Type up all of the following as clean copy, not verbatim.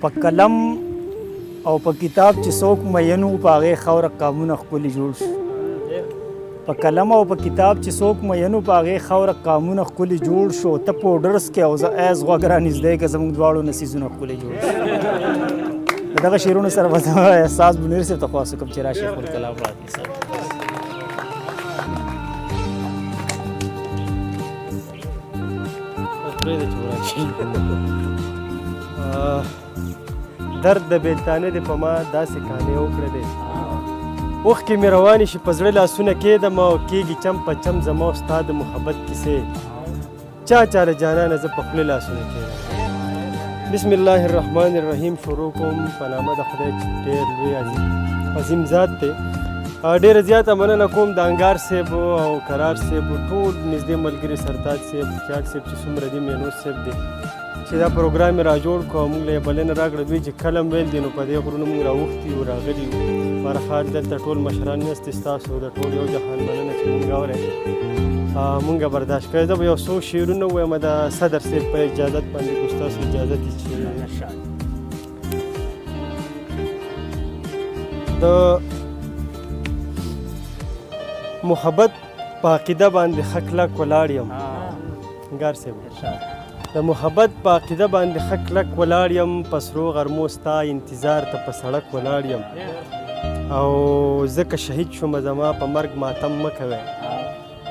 په قلم او په کتاب چې څوک مین و په هغې خاوره قامونه ښکلي جوړ شو په قلم او په کتاب چې څوک مین و په هغې خاوره قامونه ښکلي جوړ شو ته په ډرس کې او زه ایز غوږ رانږدې که زموږ دواړو نسیزونه ښکلي جوړ شو د دغه شعرونو سره به زما احساس منیر صاحب ته خواست کوم چې راشي خپل کلام راکړي صاحب درد د بیلتانه دې په ما داسې کانې وکړلې اوښکې مې روانې شي په زړه لاسونه کېږدم او کېږي چم په چم زما او ستا د محبت کیسې چا له جانانه زه په خولې لاسونه کېږدم بسم الله الرحمن الرحیم شروع کوم په نامه د خدای چې ډېر لوی عظیم ذات دی ډېره زیاته مننه کوم د انګار صاحب او قرار صاحب ټول نږدې ملګري سرتاج صاحب خیاټ صاحب چې څومره دي مینوز صاحب دی چې دا پروګرام یې را جوړ کړو او موږ له یې بلنه راکړه دوی چې کله ویل دي نو په دې غرونو موږ راوښتي یو راغلي یو فرخار دلته ټول مشران نستې ستاسو د ټول یو جهان مننه چې موږ اورئ موږ برداشت کړی زه به یو څو شعرونه ووایم د صدر صاحب په اجازت باندې که ستاسو اجازت وي چې د محبت په عقیده باندې ښه کلک ولاړ یم انګار صاحب د محبت په عقیده باندې ښه کلک ولاړ یم په سرو غرمو ستا انتظار ته په سړک ولاړ یم او ځکه شهید شومه زما په مرګ ماتم مه کوئ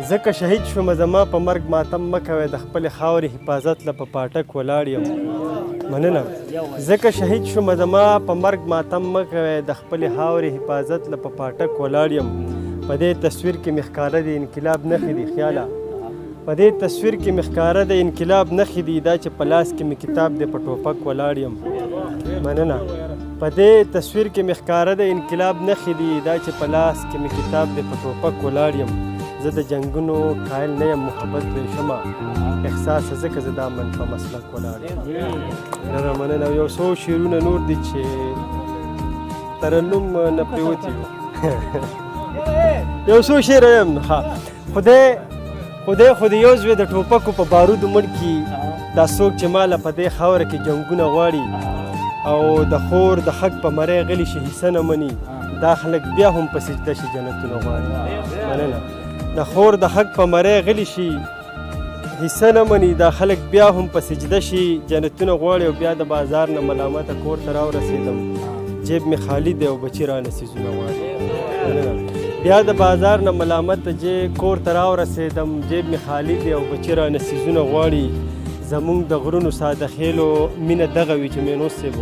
ځکه شهید شومه زما په مرګ ماتم مه کوئ د خپلې خاورې حفاظت له په پاټک ولاړ یم مننه ځکه شهید شومه زما په مرګ ماتم مه کوئ د خپلې خاورې حفاظت له په پاټک ولاړ یم په دې تصویر کې مې ښکاره د انقلاب نښې دي خیاله په دې تصویر کې مې ښکاره د انقلاب نښې دي دا چې په لاس کې مې کتاب دی په ټوپک ولاړ یم مننه په دې تصویر کې مې ښکاره د انقلاب نښې دي دا چې په لاس کې مې کتاب دی په ټوپک ولاړ یم زه د جنګونو قایل نه یم محبت پرېښمه احساس ځکه زه دا منفه مسلک ولاړ یم مننه یو څو شعرونه نور دي چې ترنم نه پرېوتي یو څو شعر یم ښه خدای خو د یو زوی د ټوپکو په بارودو مړ کي دا څوک چې ماله په دې خاوره کې جنګونه غواړي او د خور د حق په مرۍ غلی شي حصه نه مني دا خلک بیا هم په سجده شي جنتونه غواړي مننه د خور د حق په مرۍ غلی شي حصه نه مني دا خلک بیا هم په سجده شي جنتونه غواړي او بیا د بازار نه ملامته کور ته راورسېدم جیب مې خالی دی او بچي رانه څیزونه غواړي بیا د بازار نه ملامت کور ته راورسېدم جیب مې خالی دی او بچي رانه څیزونه غواړي زموږ د غرونو ساده خیلو مینه دغه وي چې مینوس صاحب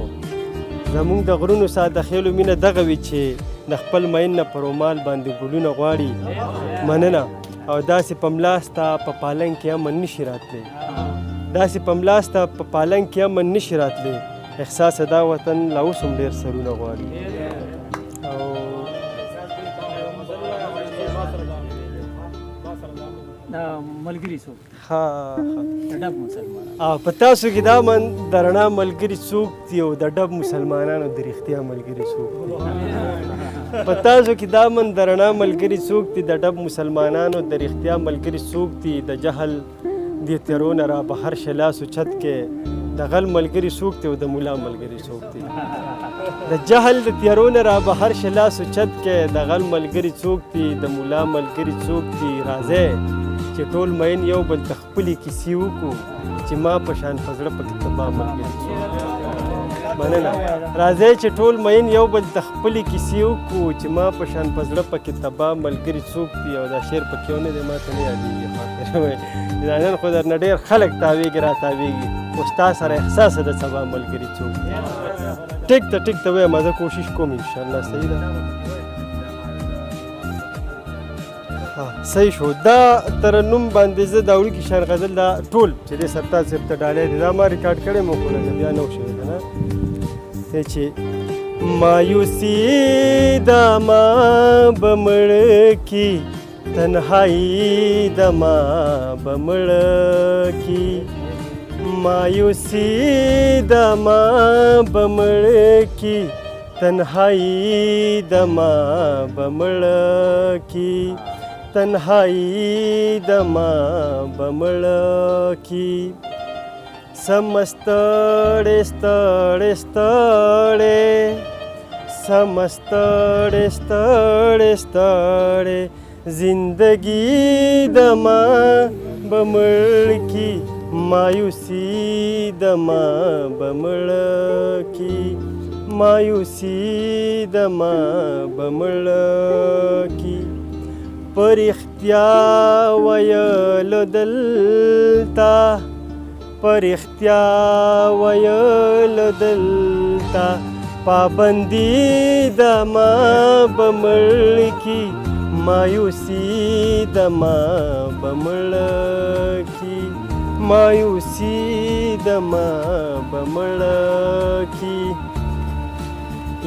زموږ د غرونو ساده خیلو مینه دغه وي چې د خپل مین نه په رومال باندې ګلونه غواړي مننه او داسې په ملاسته په پالنګ کې امن نشي راتلی داسې په ملاسته په پالنګ کې امن نشي راتلی احساس دا وطن لا اوس هم ډېر سرونه غواړي ملګري څوک په تاسو کې دا د رڼا ملګري څوک دي او د ډب مسلمانانو د رښتیا ملګري څوک دي په تاسو کې دا د رڼا ملګري څوک دي د ډب مسلمانانو د رښتیا ملګري څوک دي د جهل د تیرونه را بهر شلاسو چت کې د غل ملګري څوک دي او د ملا ملګري څوک دي د جهل د تیرونه را بهر شلاسو چت کې د غل ملګري څوک دي د ملا ملګري څوک دي راځئ چې ټول مین یو بل ته خپلې کیسې وکړو چې ما په شان په زړه پکې تباه ملګري څوک مننه راځئ چې ټول مین یو بل ته خپلې کیسې وکړو چې ما په شان په زړه پکې تباه ملګري څوک دي او دا شعر پکې ونه دی ما ته نه یادېږي نن خو درنه ډېر خلک تاویږي را تاویږي خو ستا سره احساس د سبا ملګري څوک دي ټیک ته وایم زه کوشش کوم انشاءالله صحیح ده صحیح شو دا ترنم باندې زه دا وړوکي شان غزل دا ټول چې دې سرتاج صاحب ته ډالۍ دي دا ما ریکارډ کړی مو خو لږه بیا نه و شوی که نه چې مایوسي دا ما به مړه کي تنهایی د ما به مړه کي مایوسي د ما به مړه کي تنهایی د ما به مړه کي تنهایی د ما به مړه کي समस्तड़े स्तड़े स्तड़े समस्तड़े स्तड़े स्तड़े जिंदगी दमा बमड़ की मायूसी दमा बमड़ की मायूसी दमा बमड़ की पर इख्तियार वयल दलता पर इख्तियार वयल दलता पाबंदी दमा बमड़ की मायूसी दमा बमड़ की मायूसी दमा बमड़ की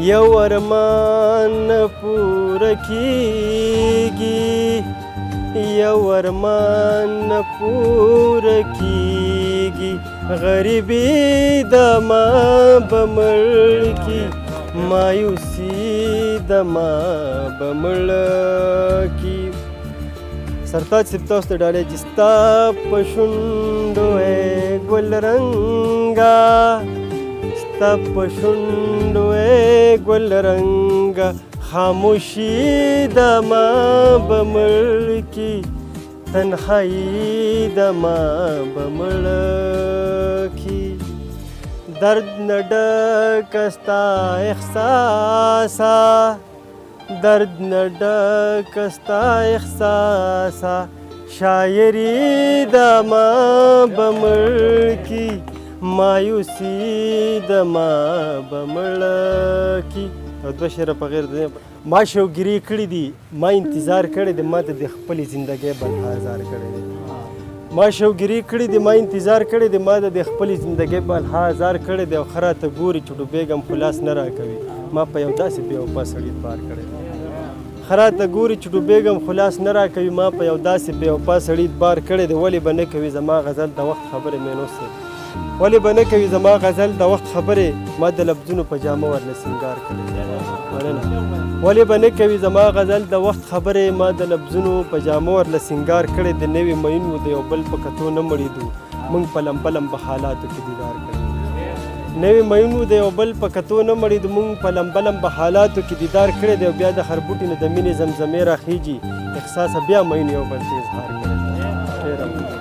यौ अरमान पूर कीगी यौ अरमान पूर कीगी गरीबी दमा बमड़ की मायूसी दमा बमड़ की सरताज सिर्फ तोस्त डाले जिस्ता पशुंडो है गुल रंगा जिस्ता पशुंडो है गुल रंगा खामोशी दमा बमड़ की तन्हाई दमा बमड़ की दर्द न डकस्ता एहसासा दर्द न डकस्ता एहसासा शायरी दमा बमड़ की मायूसी दमा बमड़ की دوه شعره په غیر ما شوګیري کړي دي ما انتظار کړی دی ما ته د خپلې زندګۍ بلهازار کړی دی ما شوګیري کړي دي ما انتظار کړی دی ما د خپلې زندګۍ بلهازار کړی دی او خره ته ګوري چې ډوبېږم خلاص نه راکوي ما په یو داسې بېوفا سړي بار کړی دی خره ته ګوري چې ډوبېږم خلاص نه راکوي ما په یو داسې بېوفا سړي بار کړی دی ولې به نه کوي زما غزل د وخت خبرې مې نو سي ولې به نه کوي زما غزل د وخت خبرې ما د لفظونو په جامه ورله سینګار کړی مننه ولې به نه کوي زما غزل د وخت خبرې ما د لفظونو په جامه ورله سینګار کړی د نوي مینو د یو بل په کتو نه مړېدو موږ پلم پلم په حالاتو کې دیدار کړی نوي مینو د یو بل په کتو نه مړېدو موږ پلم پلم په حالاتو کې دیدار کړی دی او بیا د خربوټي نه د مینې زمزمې راخیږي احساسه بیا مینو یو بل ته اظهار کړی